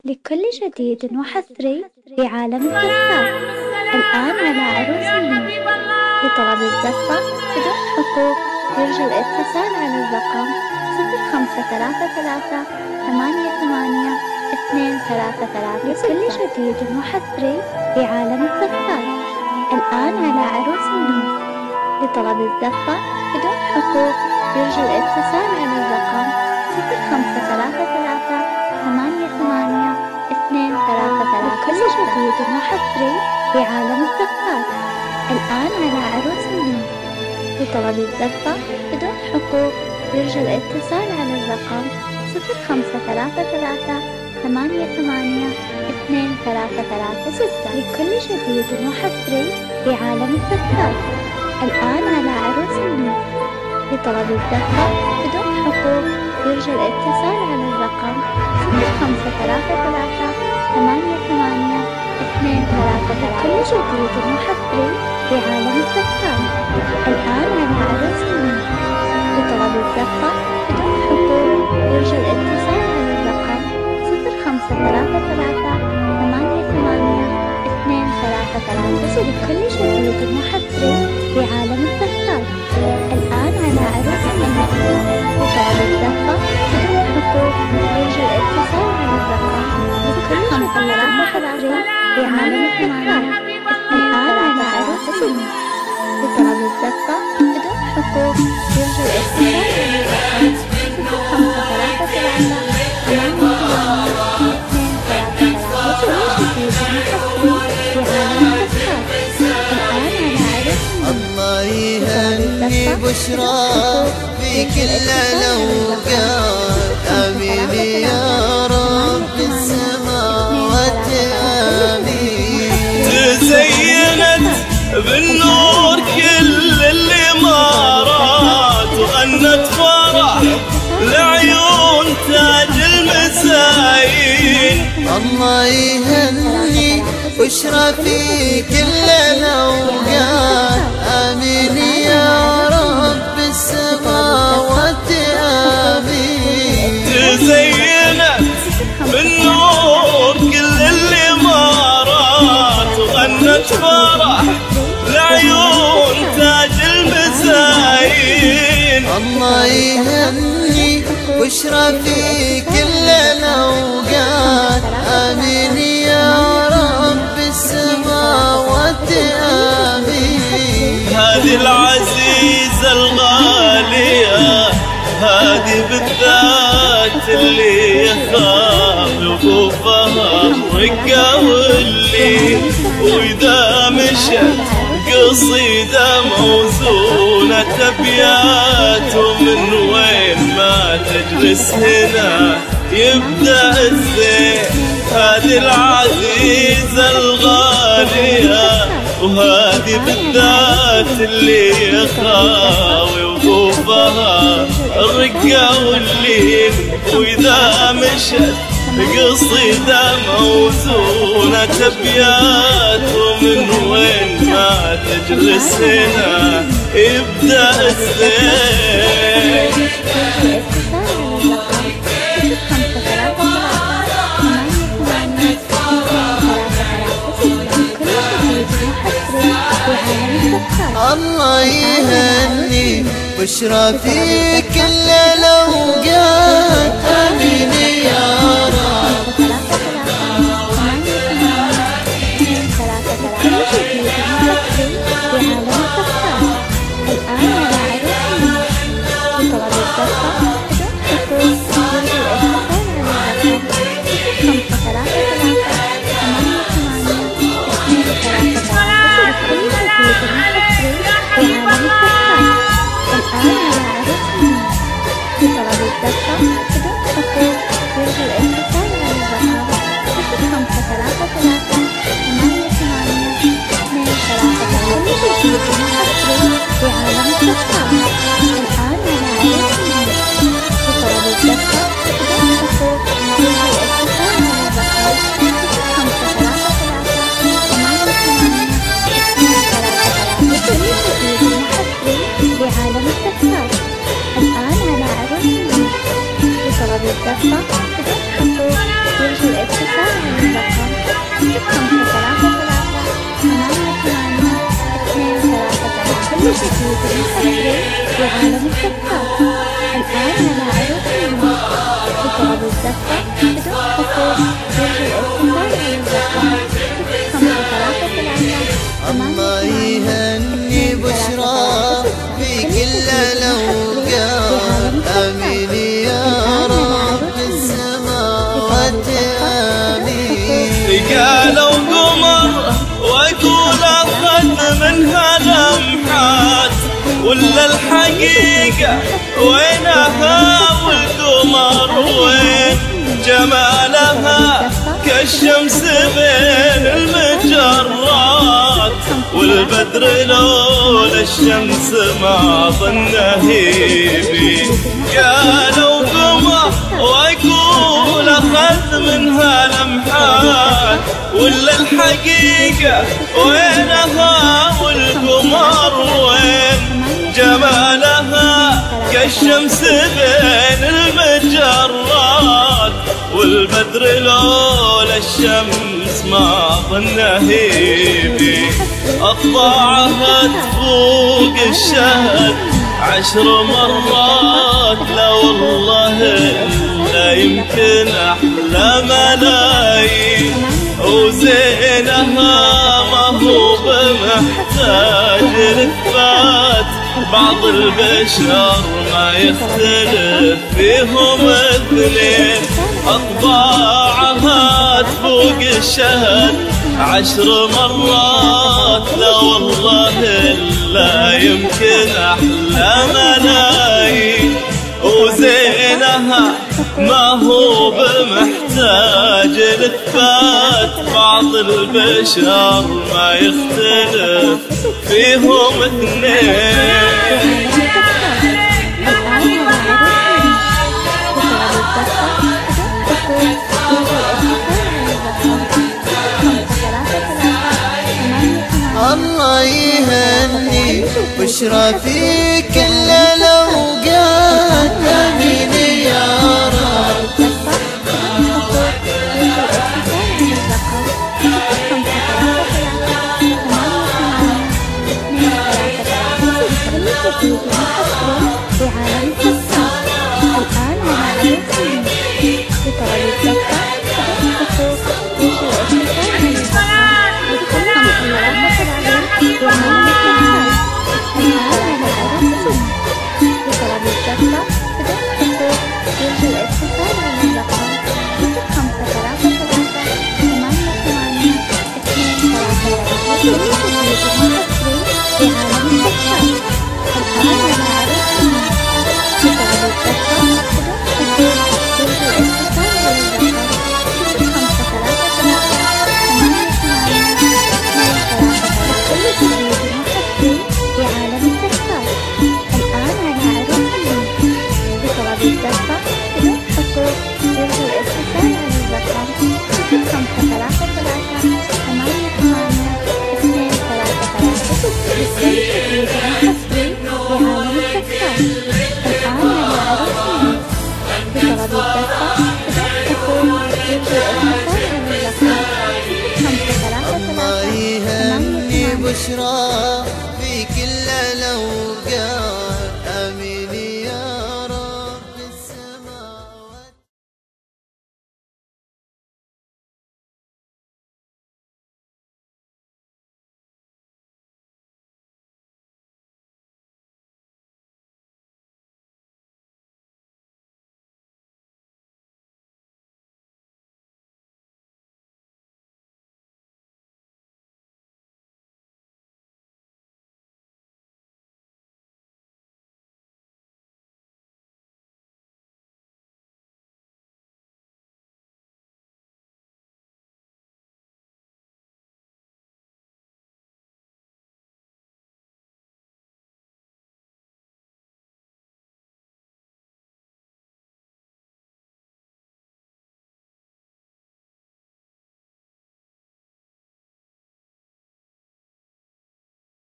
لكل جديد وحصري في عالم الزفات. الآن على عروس النور. لطلب الزفة بدون حقوق يرجى الاتصال على الرقم 0533 88 233. لكل جديد وحصري في عالم الزفات. الآن على عروس النور. لطلب الزفة بدون حقوق يرجى الاتصال على الرقم 0533 88 233. كل جديد وحصري في عالم الزفات. الآن على عروس النور. لطلب الزفة بدون حقوق يرجى الاتصال على الرقم 0533 88 233. لكل جديد وحصري في عالم الزفات. الآن على عروس النور. لطلب الزفة بدون حقوق يرجى الاتصال على الرقم 0533 88 233. كل جديد وحصري في عالم الزفات. الآن على عروس النور. لطلب الزفة بدون حقوق يرجى الاتصال على الرقم 0533 88 233. لكل جديد وحصري في عالم الزفات. الآن على عروس النور. لطلب الزفة بدون حقوق يرجى الاتصال على الرقم 0533 في عالم الزفات. الآن على عروس النور. لطلب الزفة بدون حقوق يرجى الاتصال على الرقم 0533 الله يهني بشرى في كل الأوقات. آمين يا رب السماوات آمين. تزينت بالنور كل الإمارات وغنت فرح لعيون تاج المسايين. الله يهني بشرى في كل الأوقات. آمين يا رب السماوات آمين. تزينت بالنور كل الإمارات وغنت فرح لعيون تاج المسايين. الله يهني بشرى في كل الأوقات. آمين يا رب السماوات آمين. هذه العزيزة الغالية هذه بالذات اللي يخاف وقوفها رقة واللي وإذا مشت قصيدة موزونة أبيات ومن وين ما تجلس هنا يبدأ الزين. هذه العزيزة الغالية وهذه بالذات اللي يخاوي وقوفها الرقة واللين وإذا مشت قصيدة موزونة أبيات ومن وين ما تجلس هنا يبدأ الزين. الله يهني بشرى في كل الأوقات. آمين يا رب. الآن على عروس النور. قالوا قمر واقول اخذ منها لمحات، ولا الحقيقة وينها والقمر وين جمالها كالشمس بين المجرات، والبدر لولا الشمس ما ظنه يبي. قالوا قمر واقول اخذ منها لمحات، ولا الحقيقة وينها والقمر وين جمالها كالشمس بين المجرات، والبدر لولا الشمس ما ظنه يبي. أطباعها تفوق الشهد 10 مرات، لا والله لا يمكن أحلى ملايين، وزينها ما هو بمحتاج لإثبات، بعض البشر ما يختلف فيهم اثنين. أطباعها تفوق الشهد 10 مرات، لا والله لا يمكن أحلى ملايين، وزينها ما هو بمحتاج لإثبات، بعض البشر ما يختلف فيهم اثنين. الله يهني بشرى في كل الأوقات، آمين يا رب. الله يهني بشرى